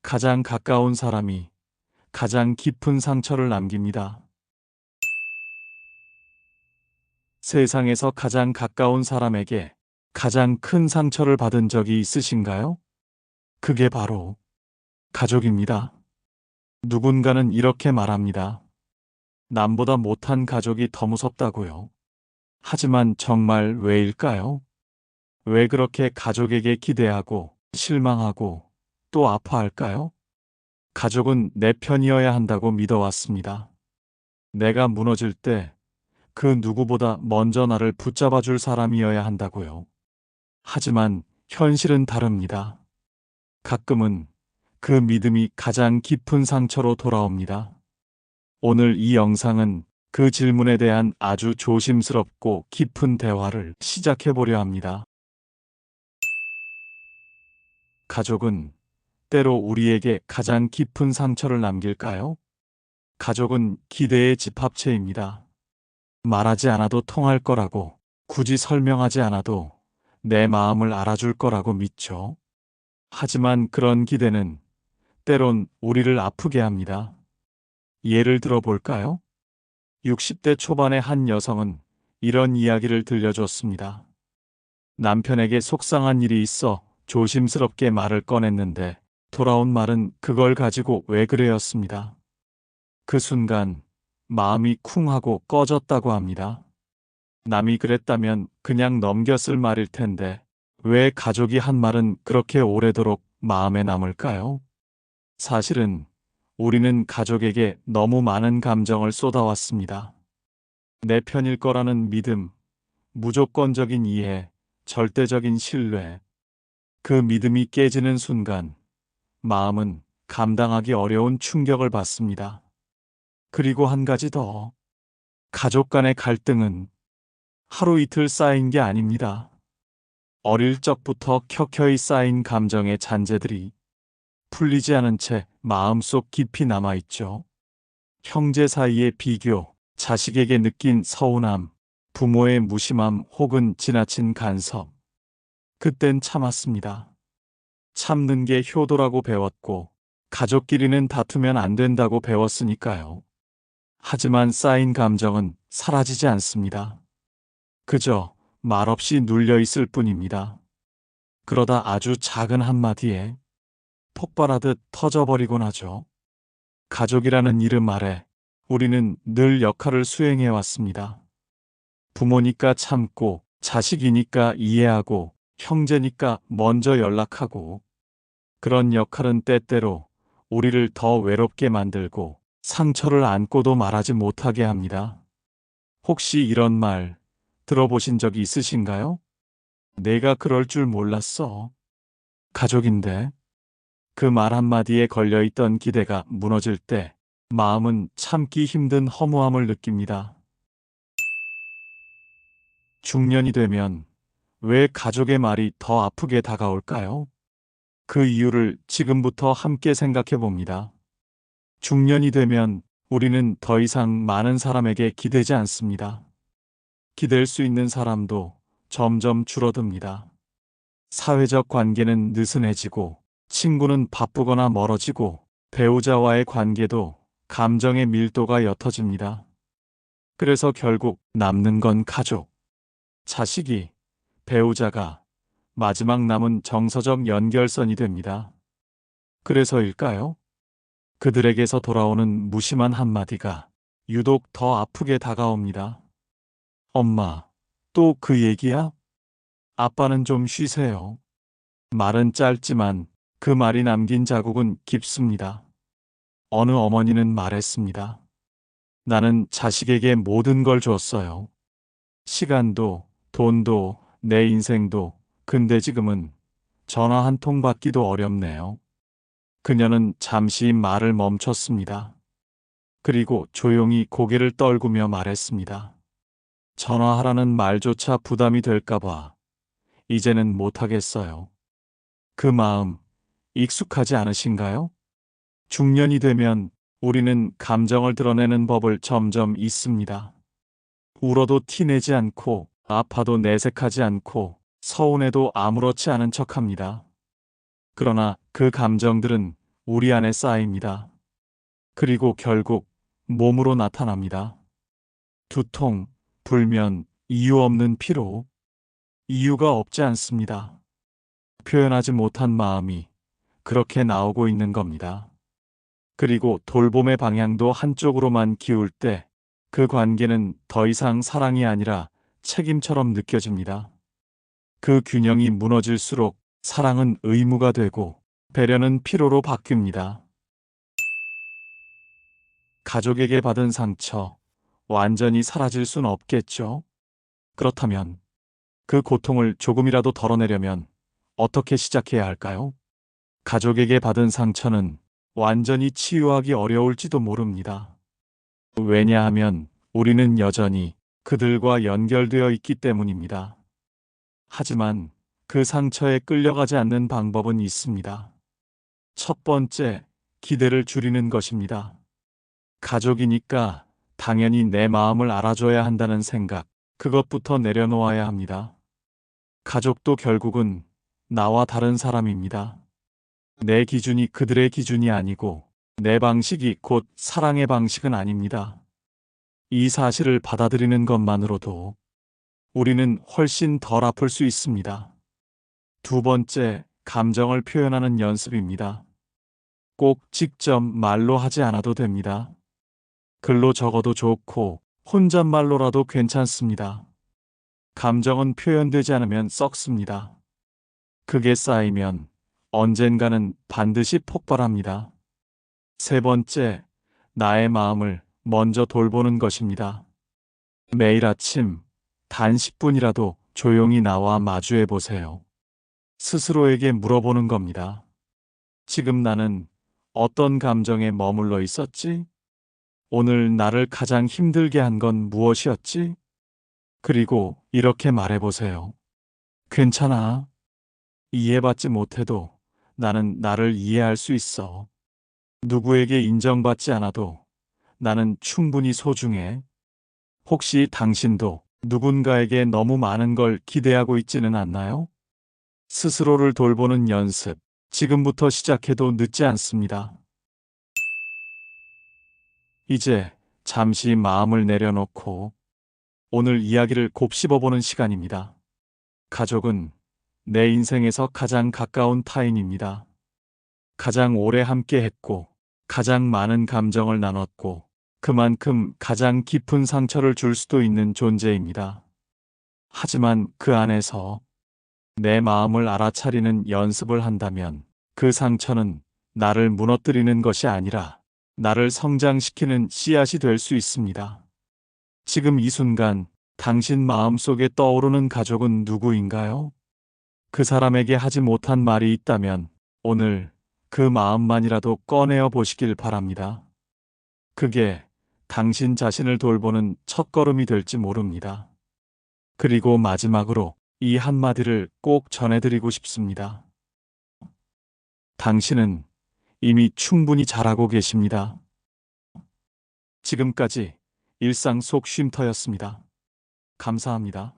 가장 가까운 사람이 가장 깊은 상처를 남깁니다. 세상에서 가장 가까운 사람에게 가장 큰 상처를 받은 적이 있으신가요? 그게 바로 가족입니다. 누군가는 이렇게 말합니다. 남보다 못한 가족이 더 무섭다고요. 하지만 정말 왜일까요? 왜 그렇게 가족에게 기대하고 실망하고 또 아파할까요? 가족은 내 편이어야 한다고 믿어왔습니다. 내가 무너질 때 그 누구보다 먼저 나를 붙잡아 줄 사람이어야 한다고요. 하지만 현실은 다릅니다. 가끔은 그 믿음이 가장 깊은 상처로 돌아옵니다. 오늘 이 영상은 그 질문에 대한 아주 조심스럽고 깊은 대화를 시작해 보려 합니다. 가족은 때로 우리에게 가장 깊은 상처를 남길까요? 가족은 기대의 집합체입니다. 말하지 않아도 통할 거라고, 굳이 설명하지 않아도 내 마음을 알아줄 거라고 믿죠. 하지만 그런 기대는 때론 우리를 아프게 합니다. 예를 들어 볼까요? 60대 초반의 한 여성은 이런 이야기를 들려줬습니다. 남편에게 속상한 일이 있어 조심스럽게 말을 꺼냈는데 돌아온 말은 그걸 가지고 왜 그래였습니다. 그 순간 마음이 쿵하고 꺼졌다고 합니다. 남이 그랬다면 그냥 넘겼을 말일 텐데 왜 가족이 한 말은 그렇게 오래도록 마음에 남을까요? 사실은 우리는 가족에게 너무 많은 감정을 쏟아왔습니다. 내 편일 거라는 믿음, 무조건적인 이해, 절대적인 신뢰. 그 믿음이 깨지는 순간 마음은 감당하기 어려운 충격을 받습니다. 그리고 한 가지 더. 가족 간의 갈등은 하루 이틀 쌓인 게 아닙니다. 어릴 적부터 켜켜이 쌓인 감정의 잔재들이 풀리지 않은 채 마음속 깊이 남아있죠. 형제 사이의 비교, 자식에게 느낀 서운함, 부모의 무심함 혹은 지나친 간섭. 그땐 참았습니다. 참는 게 효도라고 배웠고, 가족끼리는 다투면 안 된다고 배웠으니까요. 하지만 쌓인 감정은 사라지지 않습니다. 그저 말없이 눌려있을 뿐입니다. 그러다 아주 작은 한마디에 폭발하듯 터져버리곤 하죠. 가족이라는 이름 아래 우리는 늘 역할을 수행해왔습니다. 부모니까 참고, 자식이니까 이해하고, 형제니까 먼저 연락하고. 그런 역할은 때때로 우리를 더 외롭게 만들고 상처를 안고도 말하지 못하게 합니다. 혹시 이런 말 들어보신 적이 있으신가요? 내가 그럴 줄 몰랐어. 가족인데. 그 말 한마디에 걸려있던 기대가 무너질 때 마음은 참기 힘든 허무함을 느낍니다. 중년이 되면 왜 가족의 말이 더 아프게 다가올까요? 그 이유를 지금부터 함께 생각해 봅니다. 중년이 되면 우리는 더 이상 많은 사람에게 기대지 않습니다. 기댈 수 있는 사람도 점점 줄어듭니다. 사회적 관계는 느슨해지고, 친구는 바쁘거나 멀어지고, 배우자와의 관계도 감정의 밀도가 옅어집니다. 그래서 결국 남는 건 가족, 자식이, 배우자가 마지막 남은 정서적 연결선이 됩니다. 그래서일까요? 그들에게서 돌아오는 무심한 한마디가 유독 더 아프게 다가옵니다. 엄마, 또 그 얘기야? 아빠는 좀 쉬세요. 말은 짧지만 그 말이 남긴 자국은 깊습니다. 어느 어머니는 말했습니다. 나는 자식에게 모든 걸 줬어요. 시간도, 돈도, 내 인생도. 근데 지금은 전화 한 통 받기도 어렵네요. 그녀는 잠시 말을 멈췄습니다. 그리고 조용히 고개를 떨구며 말했습니다. 전화하라는 말조차 부담이 될까봐 이제는 못하겠어요. 그 마음 익숙하지 않으신가요? 중년이 되면 우리는 감정을 드러내는 법을 점점 잊습니다. 울어도 티내지 않고, 아파도 내색하지 않고, 서운해도 아무렇지 않은 척합니다. 그러나 그 감정들은 우리 안에 쌓입니다. 그리고 결국 몸으로 나타납니다. 두통, 불면, 이유 없는 피로. 이유가 없지 않습니다. 표현하지 못한 마음이 그렇게 나오고 있는 겁니다. 그리고 돌봄의 방향도 한쪽으로만 기울 때 그 관계는 더 이상 사랑이 아니라 책임처럼 느껴집니다. 그 균형이 무너질수록 사랑은 의무가 되고 배려는 피로로 바뀝니다. 가족에게 받은 상처, 완전히 사라질 순 없겠죠? 그렇다면 그 고통을 조금이라도 덜어내려면 어떻게 시작해야 할까요? 가족에게 받은 상처는 완전히 치유하기 어려울지도 모릅니다. 왜냐하면 우리는 여전히 그들과 연결되어 있기 때문입니다. 하지만 그 상처에 끌려가지 않는 방법은 있습니다. 첫 번째, 기대를 줄이는 것입니다. 가족이니까 당연히 내 마음을 알아줘야 한다는 생각, 그것부터 내려놓아야 합니다. 가족도 결국은 나와 다른 사람입니다. 내 기준이 그들의 기준이 아니고 내 방식이 곧 사랑의 방식은 아닙니다. 이 사실을 받아들이는 것만으로도 우리는 훨씬 덜 아플 수 있습니다. 두 번째, 감정을 표현하는 연습입니다. 꼭 직접 말로 하지 않아도 됩니다. 글로 적어도 좋고 혼잣말로라도 괜찮습니다. 감정은 표현되지 않으면 썩습니다. 그게 쌓이면 언젠가는 반드시 폭발합니다. 세 번째, 나의 마음을 먼저 돌보는 것입니다. 매일 아침 단 10분이라도 조용히 나와 마주해 보세요. 스스로에게 물어보는 겁니다. 지금 나는 어떤 감정에 머물러 있었지? 오늘 나를 가장 힘들게 한 건 무엇이었지? 그리고 이렇게 말해보세요. 괜찮아. 이해받지 못해도 나는 나를 이해할 수 있어. 누구에게 인정받지 않아도 나는 충분히 소중해. 혹시 당신도 누군가에게 너무 많은 걸 기대하고 있지는 않나요? 스스로를 돌보는 연습, 지금부터 시작해도 늦지 않습니다. 이제 잠시 마음을 내려놓고 오늘 이야기를 곱씹어보는 시간입니다. 가족은 내 인생에서 가장 가까운 타인입니다. 가장 오래 함께 했고, 가장 많은 감정을 나눴고, 그만큼 가장 깊은 상처를 줄 수도 있는 존재입니다. 하지만 그 안에서 내 마음을 알아차리는 연습을 한다면 그 상처는 나를 무너뜨리는 것이 아니라 나를 성장시키는 씨앗이 될 수 있습니다. 지금 이 순간 당신 마음속에 떠오르는 가족은 누구인가요? 그 사람에게 하지 못한 말이 있다면 오늘 그 마음만이라도 꺼내어 보시길 바랍니다. 그게 당신 자신을 돌보는 첫걸음이 될지 모릅니다. 그리고 마지막으로 이 한마디를 꼭 전해드리고 싶습니다. 당신은 이미 충분히 잘하고 계십니다. 지금까지 일상 속 쉼터였습니다. 감사합니다.